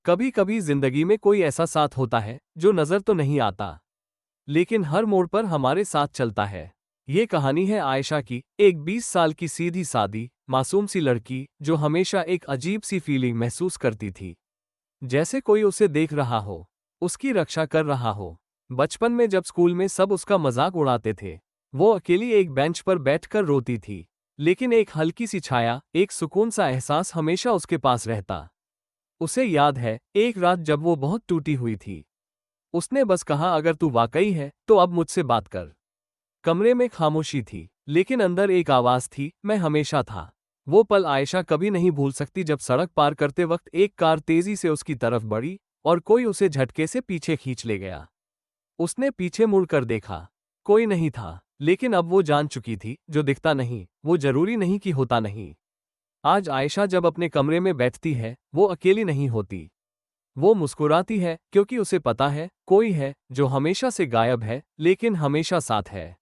कभी कभी जिंदगी में कोई ऐसा साथ होता है जो नजर तो नहीं आता, लेकिन हर मोड़ पर हमारे साथ चलता है। ये कहानी है आयशा की, एक 20 साल की सीधी सादी मासूम सी लड़की जो हमेशा एक अजीब सी फीलिंग महसूस करती थी, जैसे कोई उसे देख रहा हो, उसकी रक्षा कर रहा हो। बचपन में जब स्कूल में सब उसका मजाक उड़ाते थे, वो अकेली एक बेंच पर बैठकर रोती थी। लेकिन एक हल्की सी छाया, एक सुकून सा एहसास हमेशा उसके पास रहता। उसे याद है, एक रात जब वो बहुत टूटी हुई थी, उसने बस कहा, अगर तू वाकई है तो अब मुझसे बात कर। कमरे में खामोशी थी, लेकिन अंदर एक आवाज थी, मैं हमेशा था। वो पल आयशा कभी नहीं भूल सकती, जब सड़क पार करते वक्त एक कार तेजी से उसकी तरफ बढ़ी और कोई उसे झटके से पीछे खींच ले गया। उसने पीछे मुड़कर देखा, कोई नहीं था, लेकिन अब वो जान चुकी थी, जो दिखता नहीं वो जरूरी नहीं कि होता नहीं। आज आयशा जब अपने कमरे में बैठती है, वो अकेली नहीं होती। वो मुस्कुराती है, क्योंकि उसे पता है, कोई है जो हमेशा से गायब है लेकिन हमेशा साथ है।